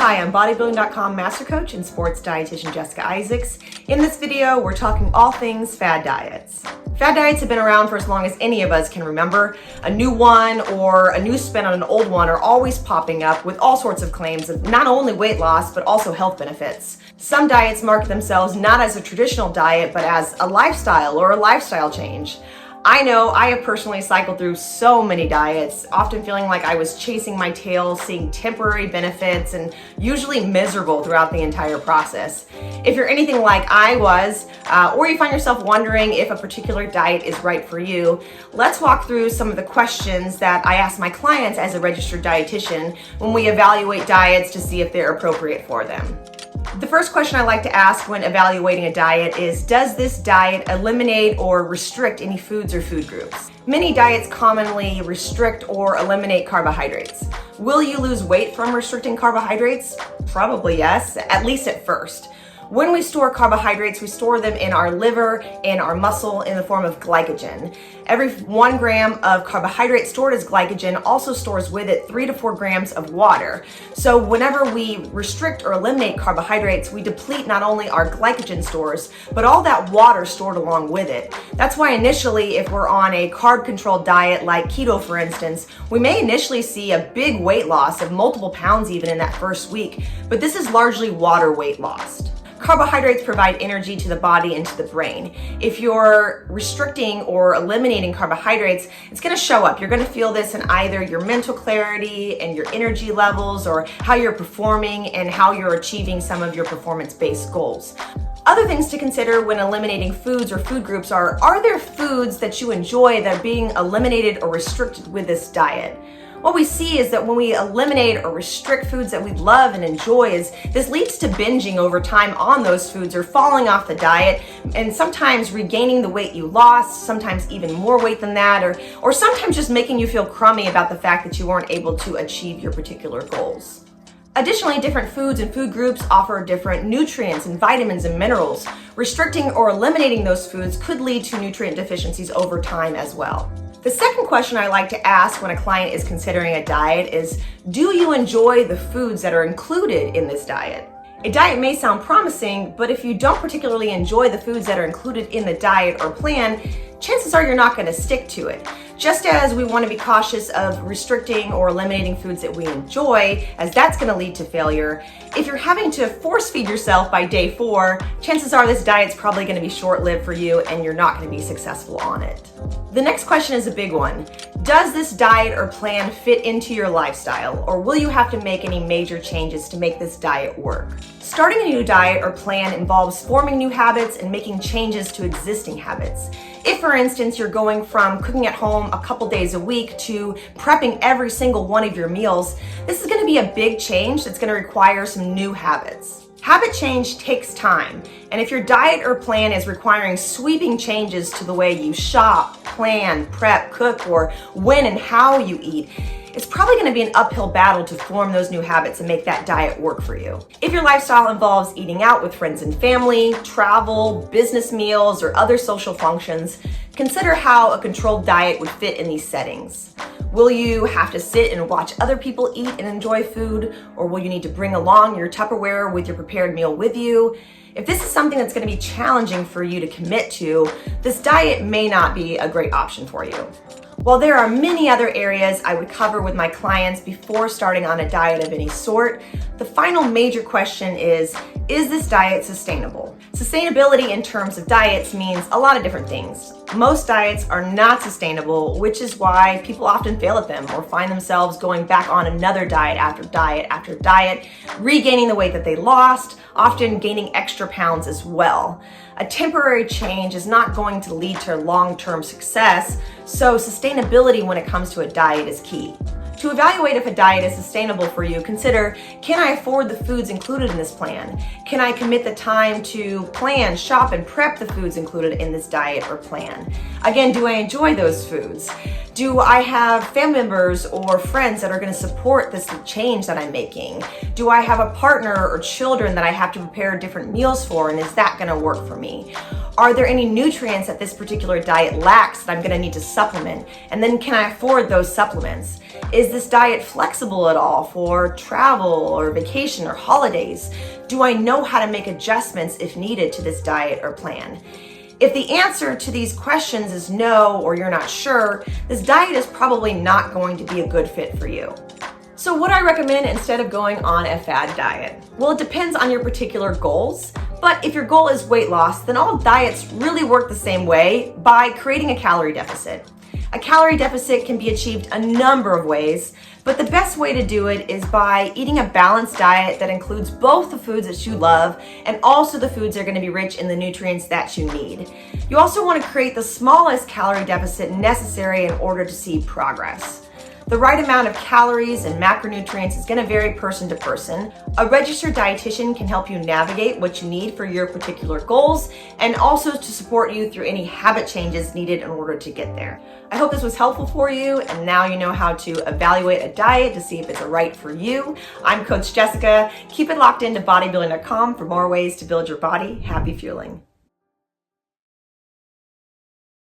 Hi, I'm Bodybuilding.com Master Coach and Sports Dietitian Jessica Isaacs. In this video, we're talking all things fad diets. Fad diets have been around for as long as any of us can remember. A new one or a new spin on an old one are always popping up with all sorts of claims of not only weight loss, but also health benefits. Some diets market themselves not as a traditional diet, but as a lifestyle or a lifestyle change. I know I have personally cycled through so many diets, often feeling like I was chasing my tail, seeing temporary benefits, and usually miserable throughout the entire process. If you're anything like I was, or you find yourself wondering if a particular diet is right for you, let's walk through some of the questions that I ask my clients as a registered dietitian when we evaluate diets to see if they're appropriate for them. The first question I like to ask when evaluating a diet is, does this diet eliminate or restrict any foods or food groups? Many diets commonly restrict or eliminate carbohydrates. Will you lose weight from restricting carbohydrates? Probably yes, at least at first. When we store carbohydrates, we store them in our liver and our muscle in the form of glycogen. Every 1 gram of carbohydrate stored as glycogen also stores with it 3 to 4 grams of water. So whenever we restrict or eliminate carbohydrates, we deplete not only our glycogen stores, but all that water stored along with it. That's why initially, if we're on a carb-controlled diet like keto, for instance, we may initially see a big weight loss of multiple pounds even in that first week, but this is largely water weight lost. Carbohydrates provide energy to the body and to the brain. If you're restricting or eliminating carbohydrates, it's going to show up. You're going to feel this in either your mental clarity and your energy levels, or how you're performing and how you're achieving some of your performance-based goals. Other things to consider when eliminating foods or food groups are there foods that you enjoy that are being eliminated or restricted with this diet? What we see is that when we eliminate or restrict foods that we love and enjoy, this leads to binging over time on those foods or falling off the diet, and sometimes regaining the weight you lost, sometimes even more weight than that, or sometimes just making you feel crummy about the fact that you weren't able to achieve your particular goals. Additionally, different foods and food groups offer different nutrients and vitamins and minerals. Restricting or eliminating those foods could lead to nutrient deficiencies over time as well. The second question I like to ask when a client is considering a diet is, do you enjoy the foods that are included in this diet? A diet may sound promising, but if you don't particularly enjoy the foods that are included in the diet or plan, chances are you're not going to stick to it. Just as we want to be cautious of restricting or eliminating foods that we enjoy, as that's going to lead to failure, if you're having to force feed yourself by day 4, chances are this diet's probably going to be short-lived for you and you're not going to be successful on it. The next question is a big one. Does this diet or plan fit into your lifestyle, or will you have to make any major changes to make this diet work? Starting a new diet or plan involves forming new habits and making changes to existing habits. If, for instance, you're going from cooking at home a couple days a week to prepping every single one of your meals, this is going to be a big change that's going to require some new habits. Habit change takes time, and if your diet or plan is requiring sweeping changes to the way you shop, plan, prep, cook, or when and how you eat, it's probably going to be an uphill battle to form those new habits and make that diet work for you. If your lifestyle involves eating out with friends and family, travel, business meals, or other social functions, consider how a controlled diet would fit in these settings. Will you have to sit and watch other people eat and enjoy food, or will you need to bring along your Tupperware with your prepared meal with you? If this is something that's going to be challenging for you to commit to, this diet may not be a great option for you. While there are many other areas I would cover with my clients before starting on a diet of any sort, the final major question is this diet sustainable? Sustainability in terms of diets means a lot of different things. Most diets are not sustainable, which is why people often fail at them or find themselves going back on another diet after diet after diet, regaining the weight that they lost, often gaining extra pounds as well. A temporary change is not going to lead to long-term success, so sustainability when it comes to a diet is key. To evaluate if a diet is sustainable for you, consider, can I afford the foods included in this plan? Can I commit the time to plan, shop, and prep the foods included in this diet or plan? Again, do I enjoy those foods? Do I have family members or friends that are going to support this change that I'm making? Do I have a partner or children that I have to prepare different meals for, and is that going to work for me? Are there any nutrients that this particular diet lacks that I'm going to need to supplement? And then can I afford those supplements? Is this diet flexible at all for travel or vacation or holidays? Do I know how to make adjustments if needed to this diet or plan? If the answer to these questions is no, or you're not sure, this diet is probably not going to be a good fit for you. So what I recommend instead of going on a fad diet? Well, it depends on your particular goals, but if your goal is weight loss, then all diets really work the same way by creating a calorie deficit. A calorie deficit can be achieved a number of ways, but the best way to do it is by eating a balanced diet that includes both the foods that you love and also the foods that are going to be rich in the nutrients that you need. You also want to create the smallest calorie deficit necessary in order to see progress. The right amount of calories and macronutrients is going to vary person to person. A registered dietitian can help you navigate what you need for your particular goals and also to support you through any habit changes needed in order to get there. I hope this was helpful for you, and now you know how to evaluate a diet to see if it's right for you. I'm Coach Jessica. Keep it locked into Bodybuilding.com for more ways to build your body. Happy fueling.